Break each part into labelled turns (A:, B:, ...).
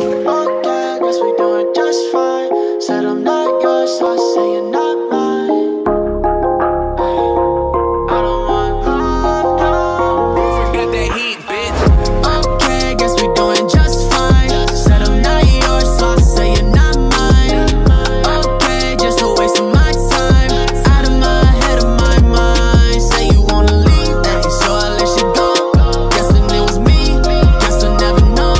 A: Okay, guess we doing just fine. Said I'm not yours, so I say you're not mine. Hey, I don't want love no more.
B: Forget that heat, bitch.
A: Okay, guess we doing just fine. Said I'm not yours, so I say you're not mine. Okay, just a waste of my time. Out of my head, of my mind. Say you wanna leave, hey, so I let you go. Guessing it was me, guess I'll never know.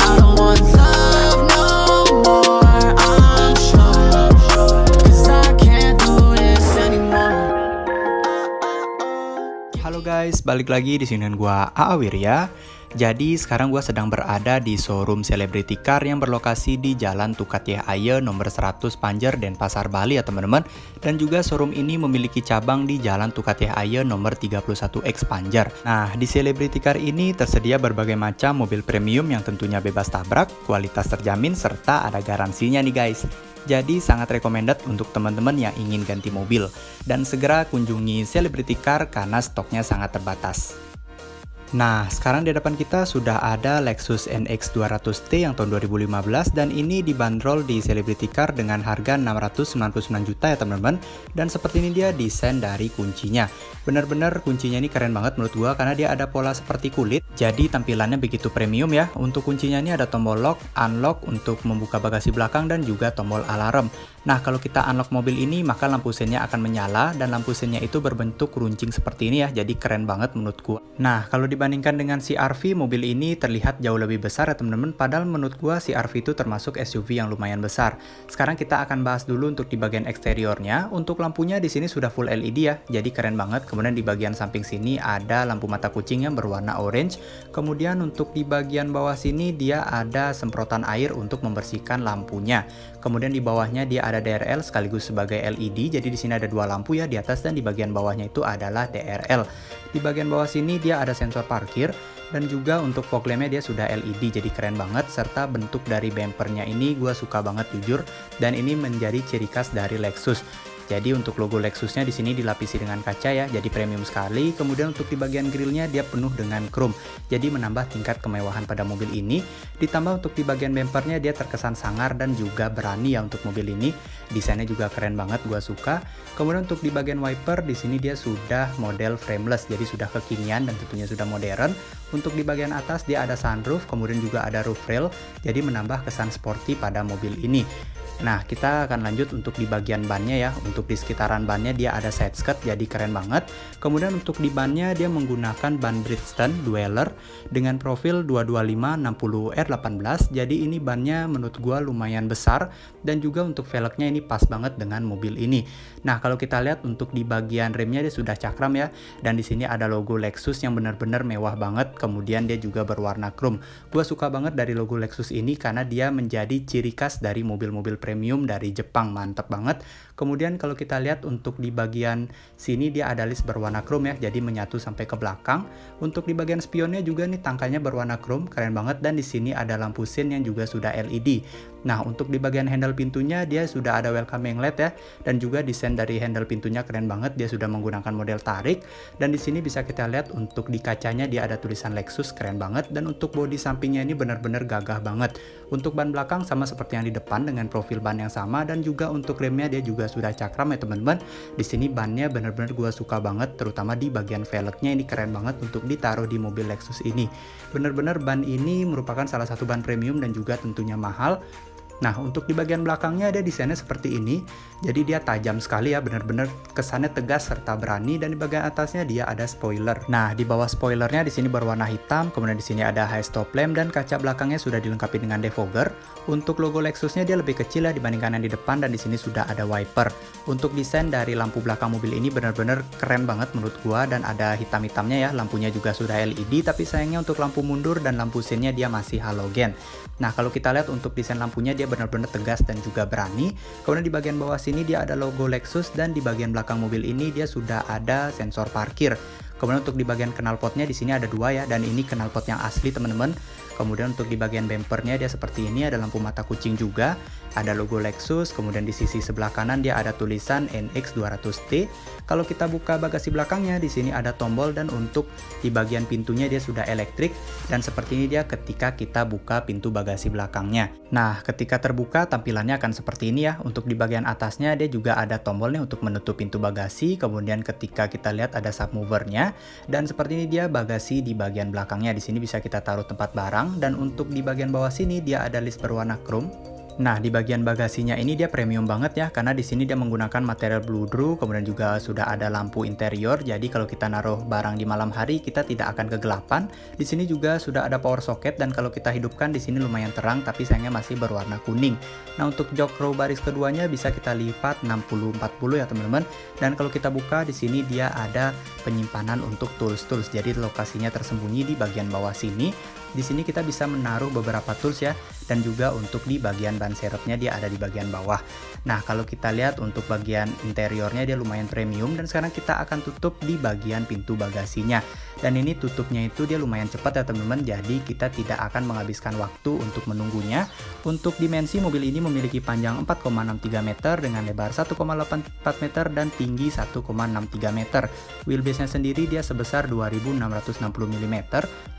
A: I don't want love no more, I'm sure. Cause I can't do this anymore.
C: Halo guys, balik lagi di sini dengan gua AA Wirya. Jadi sekarang gua sedang berada di showroom Celebrity Car yang berlokasi di Jalan Tukatyah Aye nomor 100 Panjer, Denpasar, Bali ya teman-teman. Dan juga showroom ini memiliki cabang di Jalan Tukatyah Aye nomor 31X Panjer. Nah, di Celebrity Car ini tersedia berbagai macam mobil premium yang tentunya bebas tabrak, kualitas terjamin, serta ada garansinya nih guys. Jadi sangat recommended untuk teman-teman yang ingin ganti mobil. Dan segera kunjungi Celebrity Car karena stoknya sangat terbatas. Nah, sekarang di depan kita sudah ada Lexus NX 200T yang tahun 2015 dan ini dibanderol di Celebrity Car dengan harga 699 juta ya teman-teman. Dan seperti ini dia desain dari kuncinya. Bener-bener kuncinya ini keren banget menurut gua karena dia ada pola seperti kulit. Jadi tampilannya begitu premium ya. Untuk kuncinya ini ada tombol lock, unlock untuk membuka bagasi belakang dan juga tombol alarm. Nah, kalau kita unlock mobil ini maka lampu sennya akan menyala dan lampu sennya itu berbentuk runcing seperti ini ya. Jadi keren banget menurut gua. Nah, kalau dibandingkan dengan CR-V, mobil ini terlihat jauh lebih besar ya teman-teman. Padahal menurut gua CR-V itu termasuk SUV yang lumayan besar. Sekarang kita akan bahas dulu untuk di bagian eksteriornya. Untuk lampunya di sini sudah full LED ya. Jadi keren banget. Kemudian di bagian samping sini ada lampu mata kucing yang berwarna orange. Kemudian untuk di bagian bawah sini dia ada semprotan air untuk membersihkan lampunya. Kemudian di bawahnya dia ada DRL sekaligus sebagai LED. Jadi di sini ada dua lampu ya di atas dan di bagian bawahnya itu adalah DRL. Di bagian bawah sini dia ada sensor parkir dan juga untuk fog lampnya dia sudah LED. Jadi keren banget serta bentuk dari bumpernya ini gue suka banget jujur dan ini menjadi ciri khas dari Lexus. Jadi untuk logo Lexusnya di sini dilapisi dengan kaca ya, jadi premium sekali. Kemudian untuk di bagian grillnya dia penuh dengan chrome, jadi menambah tingkat kemewahan pada mobil ini. Ditambah untuk di bagian bumpernya dia terkesan sangar dan juga berani ya untuk mobil ini. Desainnya juga keren banget, gua suka. Kemudian untuk di bagian wiper di sini dia sudah model frameless, jadi sudah kekinian dan tentunya sudah modern. Untuk di bagian atas dia ada sunroof, kemudian juga ada roof rail, jadi menambah kesan sporty pada mobil ini. Nah, kita akan lanjut untuk di bagian bannya ya. Untuk di sekitaran bannya dia ada side skirt, jadi keren banget. Kemudian untuk di bannya dia menggunakan ban Bridgestone Dweller dengan profil 225/60R18. Jadi ini bannya menurut gua lumayan besar dan juga untuk velgnya ini pas banget dengan mobil ini. Nah, kalau kita lihat untuk di bagian remnya dia sudah cakram ya. Dan di sini ada logo Lexus yang benar-benar mewah banget. Kemudian dia juga berwarna chrome. Gua suka banget dari logo Lexus ini karena dia menjadi ciri khas dari mobil-mobil premium dari Jepang, mantep banget. Kemudian kalau kita lihat untuk di bagian sini dia ada list berwarna chrome ya, jadi menyatu sampai ke belakang. Untuk di bagian spionnya juga nih tangkanya berwarna chrome, keren banget. Dan di sini ada lampu sen yang juga sudah LED. Nah, untuk di bagian handle pintunya dia sudah ada welcoming LED ya, dan juga desain dari handle pintunya keren banget, dia sudah menggunakan model tarik. Dan di sini bisa kita lihat untuk di kacanya dia ada tulisan Lexus, keren banget. Dan untuk bodi sampingnya ini benar-benar gagah banget. Untuk ban belakang sama seperti yang di depan dengan profil ban yang sama, dan juga untuk remnya dia juga sudah cakram ya teman-teman. Di sini bannya benar-benar gua suka banget, terutama di bagian velgnya ini keren banget untuk ditaruh di mobil Lexus ini. Benar-benar ban ini merupakan salah satu ban premium dan juga tentunya mahal. Nah, untuk di bagian belakangnya ada desainnya seperti ini. Jadi dia tajam sekali ya, benar-benar kesannya tegas serta berani. Dan di bagian atasnya dia ada spoiler. Nah, di bawah spoilernya di sini berwarna hitam, kemudian di sini ada high stop lamp dan kaca belakangnya sudah dilengkapi dengan defogger. Untuk logo Lexusnya dia lebih kecil ya dibandingkan yang di depan dan di sini sudah ada wiper. Untuk desain dari lampu belakang mobil ini benar-benar keren banget menurut gua dan ada hitam-hitamnya ya. Lampunya juga sudah LED, tapi sayangnya untuk lampu mundur dan lampu sennya dia masih halogen. Nah, kalau kita lihat untuk desain lampunya dia benar-benar tegas dan juga berani. Kemudian di bagian bawah sini dia ada logo Lexus dan di bagian belakang mobil ini dia sudah ada sensor parkir. Kemudian untuk di bagian knalpotnya di sini ada dua ya, dan ini knalpot yang asli teman-teman. Kemudian untuk di bagian bumpernya dia seperti ini, ada lampu mata kucing juga. ada logo Lexus, kemudian di sisi sebelah kanan dia ada tulisan NX200T. Kalau kita buka bagasi belakangnya, di sini ada tombol dan untuk di bagian pintunya dia sudah elektrik, dan seperti ini dia ketika kita buka pintu bagasi belakangnya. Nah, ketika terbuka tampilannya akan seperti ini ya. Untuk di bagian atasnya dia juga ada tombolnya untuk menutup pintu bagasi, kemudian ketika kita lihat ada subwoofernya, dan seperti ini dia bagasi di bagian belakangnya. Di sini bisa kita taruh tempat barang, dan untuk di bagian bawah sini dia ada list berwarna chrome. Nah, di bagian bagasinya ini dia premium banget ya, karena di sini dia menggunakan material bludru, kemudian juga sudah ada lampu interior. Jadi kalau kita naruh barang di malam hari, kita tidak akan kegelapan. Di sini juga sudah ada power socket, dan kalau kita hidupkan di sini lumayan terang, tapi sayangnya masih berwarna kuning. Nah, untuk jok row baris keduanya bisa kita lipat 60-40 ya teman-teman. Dan kalau kita buka di sini dia ada penyimpanan untuk tools-tools. Jadi lokasinya tersembunyi di bagian bawah sini. Di sini kita bisa menaruh beberapa tools ya, dan juga untuk di bagian ban serepnya dia ada di bagian bawah. Nah, kalau kita lihat untuk bagian interiornya dia lumayan premium, dan sekarang kita akan tutup di bagian pintu bagasinya. Dan ini tutupnya itu dia lumayan cepat ya teman-teman, jadi kita tidak akan menghabiskan waktu untuk menunggunya. Untuk dimensi mobil ini memiliki panjang 4,63 meter dengan lebar 1,84 meter dan tinggi 1,63 meter. Wheelbase-nya sendiri dia sebesar 2660 mm.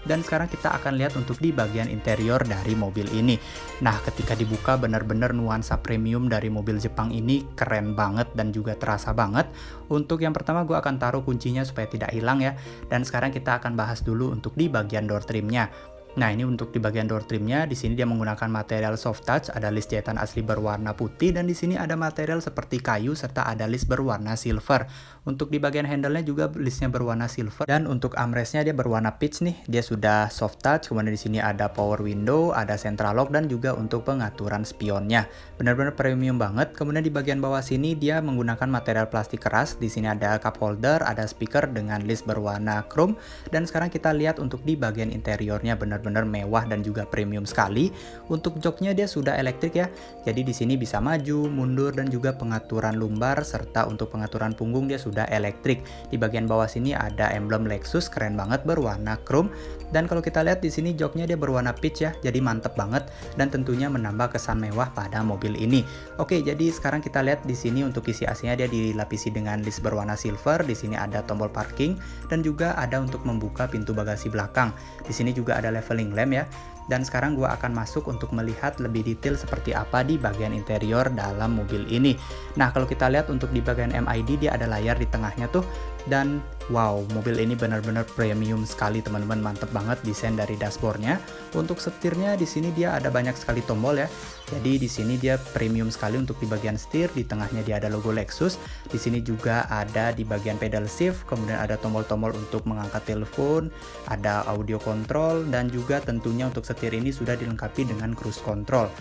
C: Dan sekarang kita akan lihat untuk di bagian interior dari mobil ini. Nah, ketika dibuka benar-benar nuansa premium dari mobil Jepang ini keren banget dan juga terasa banget. Untuk yang pertama gue akan taruh kuncinya supaya tidak hilang ya. Dan sekarang kita akan bahas dulu untuk di bagian door trimnya. Nah, ini untuk di bagian door trimnya, di sini dia menggunakan material soft touch, ada list jahitan asli berwarna putih, dan di sini ada material seperti kayu serta ada list berwarna silver. Untuk di bagian handle-nya juga listnya berwarna silver, dan untuk armrest-nya dia berwarna peach nih, dia sudah soft touch. Kemudian di sini ada power window, ada central lock, dan juga untuk pengaturan spionnya. Benar-benar premium banget. Kemudian di bagian bawah sini dia menggunakan material plastik keras. Di sini ada cup holder, ada speaker dengan list berwarna chrome, dan sekarang kita lihat untuk di bagian interiornya benar-benar mewah dan juga premium sekali. Untuk joknya dia sudah elektrik ya. Jadi di sini bisa maju, mundur, dan juga pengaturan lumbar serta untuk pengaturan punggung dia sudah elektrik. Di bagian bawah sini ada emblem Lexus keren banget berwarna chrome. Dan kalau kita lihat di sini joknya dia berwarna peach ya. Jadi mantep banget dan tentunya menambah kesan mewah pada mobil ini. Oke, jadi sekarang kita lihat di sini untuk isi AC-nya dia dilapisi dengan list berwarna silver. Di sini ada tombol parking dan juga ada untuk membuka pintu bagasi belakang. Di sini juga ada leveling lamp ya. Dan sekarang gua akan masuk untuk melihat lebih detail seperti apa di bagian interior dalam mobil ini. Nah, kalau kita lihat untuk di bagian MID dia ada layar di tengahnya tuh. Dan wow, mobil ini benar-benar premium sekali teman-teman, mantep banget desain dari dashboardnya. Untuk setirnya di sini dia ada banyak sekali tombol ya. Jadi di sini dia premium sekali untuk di bagian setir, di tengahnya dia ada logo Lexus. Di sini juga ada di bagian pedal shift, kemudian ada tombol-tombol untuk mengangkat telepon, ada audio control, dan juga tentunya untuk setir ini sudah dilengkapi dengan cruise control.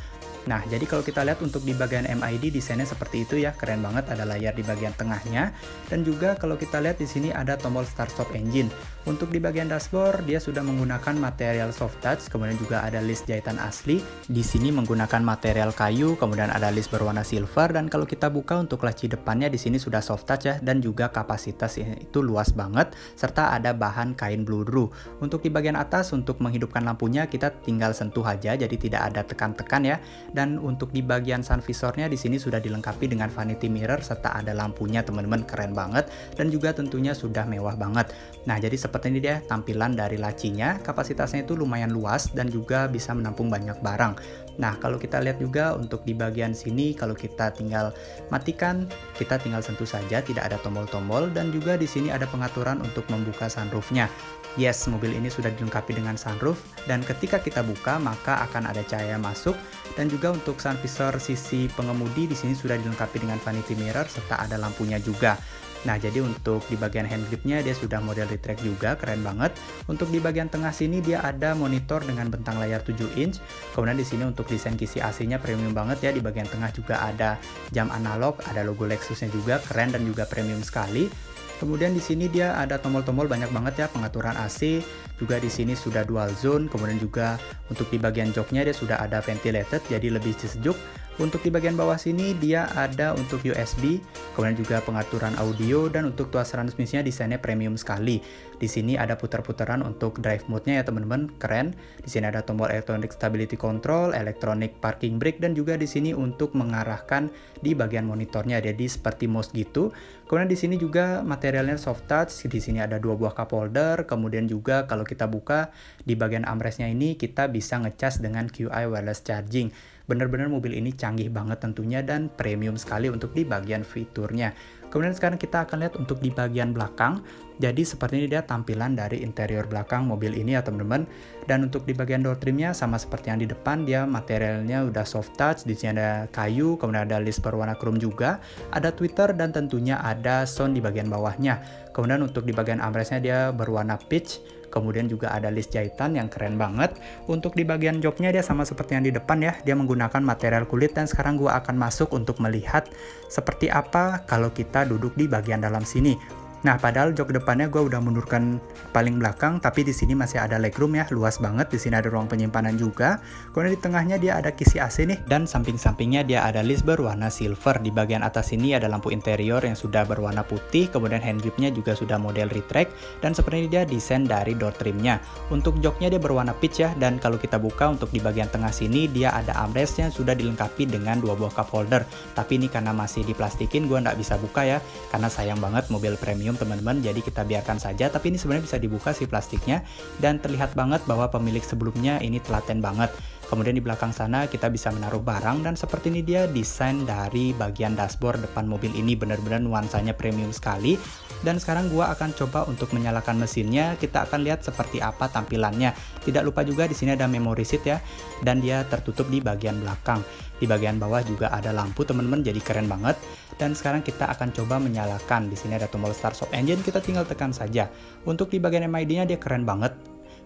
C: Nah, jadi kalau kita lihat untuk di bagian MID desainnya seperti itu ya, keren banget, ada layar di bagian tengahnya. Dan juga kalau kita lihat di sini ada tombol start stop engine. Untuk di bagian dashboard dia sudah menggunakan material soft touch, kemudian juga ada list jahitan asli. Di sini menggunakan material kayu, kemudian ada list berwarna silver, dan kalau kita buka untuk laci depannya di sini sudah soft touch ya, dan juga kapasitas itu luas banget serta ada bahan kain bludru. Untuk di bagian atas untuk menghidupkan lampunya kita tinggal sentuh aja, jadi tidak ada tekan-tekan ya. Dan untuk di bagian sun visornya di sini sudah dilengkapi dengan vanity mirror serta ada lampunya teman-teman, keren banget dan juga tentunya sudah mewah banget. Nah, jadi seperti ini dia tampilan dari lacinya, kapasitasnya itu lumayan luas dan juga bisa menampung banyak barang. Nah, kalau kita lihat juga untuk di bagian sini kalau kita tinggal matikan, kita tinggal sentuh saja, tidak ada tombol-tombol, dan juga di sini ada pengaturan untuk membuka sunroofnya. Yes, mobil ini sudah dilengkapi dengan sunroof, dan ketika kita buka maka akan ada cahaya masuk. Dan juga untuk sun visor sisi pengemudi di sini sudah dilengkapi dengan vanity mirror serta ada lampunya juga. Nah, jadi untuk di bagian hand gripnya dia sudah model retract juga, keren banget. Untuk di bagian tengah sini dia ada monitor dengan bentang layar 7 inch. Kemudian di sini untuk desain kisi AC-nya premium banget ya. Di bagian tengah juga ada jam analog, ada logo Lexusnya juga, keren dan juga premium sekali. Kemudian di sini dia ada tombol-tombol banyak banget ya, pengaturan AC. Juga di sini sudah dual zone. Kemudian juga untuk di bagian joknya dia sudah ada ventilated, jadi lebih sejuk. Untuk di bagian bawah sini dia ada untuk USB, kemudian juga pengaturan audio, dan untuk tuas transmisinya desainnya premium sekali. Di sini ada putar-putaran untuk drive mode-nya ya teman-teman, keren. Di sini ada tombol electronic stability control, electronic parking brake, dan juga di sini untuk mengarahkan di bagian monitornya, jadi seperti mouse gitu. Kemudian di sini juga materialnya soft touch. Di sini ada 2 buah cup holder. Kemudian juga kalau kita buka di bagian armrestnya ini kita bisa ngecas dengan QI wireless charging. Bener-bener mobil ini canggih banget tentunya dan premium sekali untuk di bagian fiturnya. Kemudian sekarang kita akan lihat untuk di bagian belakang. Jadi seperti ini dia tampilan dari interior belakang mobil ini ya teman-teman. Dan untuk di bagian door trimnya sama seperti yang di depan, dia materialnya udah soft touch. Di sini ada kayu, kemudian ada list berwarna chrome juga, ada tweeter, dan tentunya ada sound di bagian bawahnya. Kemudian untuk di bagian armrestnya dia berwarna peach. Kemudian juga ada list jahitan yang keren banget. Untuk di bagian joknya dia sama seperti yang di depan ya. Dia menggunakan material kulit, dan sekarang gua akan masuk untuk melihat seperti apa kalau kita duduk di bagian dalam sini. Nah, padahal jok depannya gue udah mundurkan paling belakang, tapi di sini masih ada legroom ya, luas banget. Di sini ada ruang penyimpanan juga. Kemudian di tengahnya dia ada kisi AC nih, dan samping-sampingnya dia ada list berwarna silver. Di bagian atas ini ada lampu interior yang sudah berwarna putih, kemudian hand gripnya juga sudah model retract, dan seperti ini dia desain dari door trimnya. Untuk joknya dia berwarna peach ya, dan kalau kita buka untuk di bagian tengah sini dia ada armrest yang sudah dilengkapi dengan 2 buah cup holder. Tapi ini karena masih diplastikin, gue nggak bisa buka ya, karena sayang banget mobil premium teman-teman, jadi kita biarkan saja. Tapi ini sebenarnya bisa dibuka si plastiknya, dan terlihat banget bahwa pemilik sebelumnya ini telaten banget. Kemudian di belakang sana kita bisa menaruh barang, dan seperti ini dia desain dari bagian dashboard depan mobil ini, benar-benar nuansanya premium sekali. Dan sekarang gua akan coba untuk menyalakan mesinnya, kita akan lihat seperti apa tampilannya. Tidak lupa juga di sini ada memory seat ya, dan dia tertutup di bagian belakang. Di bagian bawah juga ada lampu teman-teman, jadi keren banget. Dan sekarang kita akan coba menyalakan. Di sini ada tombol start stop engine, kita tinggal tekan saja. Untuk di bagian MID-nya dia keren banget.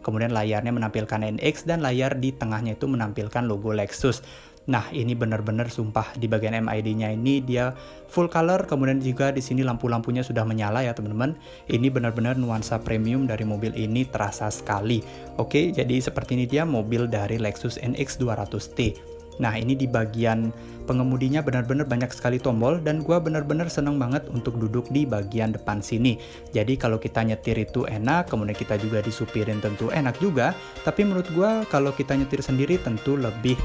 C: Kemudian layarnya menampilkan NX, dan layar di tengahnya itu menampilkan logo Lexus. Nah, ini benar-benar sumpah di bagian MID-nya ini dia full color, kemudian juga di sini lampu-lampunya sudah menyala ya teman-teman. Ini benar-benar nuansa premium dari mobil ini terasa sekali. Oke, jadi seperti ini dia mobil dari Lexus NX 200T. Nah, ini di bagian pengemudinya benar-benar banyak sekali tombol, dan gua benar-benar seneng banget untuk duduk di bagian depan sini. Jadi kalau kita nyetir itu enak, kemudian kita juga disupirin tentu enak juga. Tapi menurut gua kalau kita nyetir sendiri tentu lebih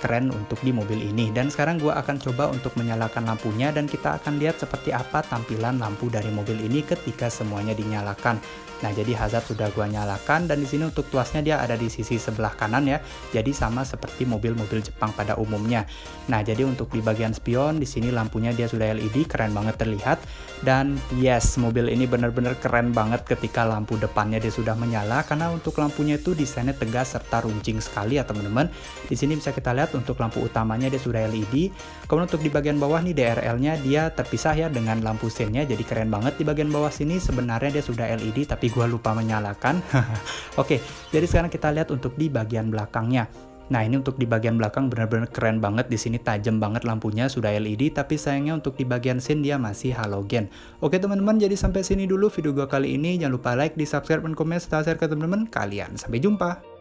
C: keren untuk di mobil ini. Dan sekarang gua akan coba untuk menyalakan lampunya, dan kita akan lihat seperti apa tampilan lampu dari mobil ini ketika semuanya dinyalakan. Nah, jadi hazard sudah gua nyalakan, dan di sini untuk tuasnya dia ada di sisi sebelah kanan ya. Jadi sama seperti mobil-mobil Jepang pada umumnya. Nah, jadi untuk di bagian spion di sini lampunya dia sudah LED, keren banget terlihat. Dan yes, mobil ini benar-benar keren banget ketika lampu depannya dia sudah menyala, karena untuk lampunya itu desainnya tegas serta runcing sekali ya teman-teman. Di sini bisa kita lihat untuk lampu utamanya dia sudah LED. Kemudian untuk di bagian bawah nih DRL-nya dia terpisah ya dengan lampu sen-nya, jadi keren banget. Di bagian bawah sini sebenarnya dia sudah LED, tapi gua lupa menyalakan. Oke, jadi sekarang kita lihat untuk di bagian belakangnya. Nah, ini untuk di bagian belakang benar-benar keren banget. Di sini tajam banget lampunya, sudah LED, tapi sayangnya untuk di bagian sen dia masih halogen. Oke teman-teman, jadi sampai sini dulu video gua kali ini. Jangan lupa like, di subscribe, dan komen serta share ke teman-teman kalian. Sampai jumpa.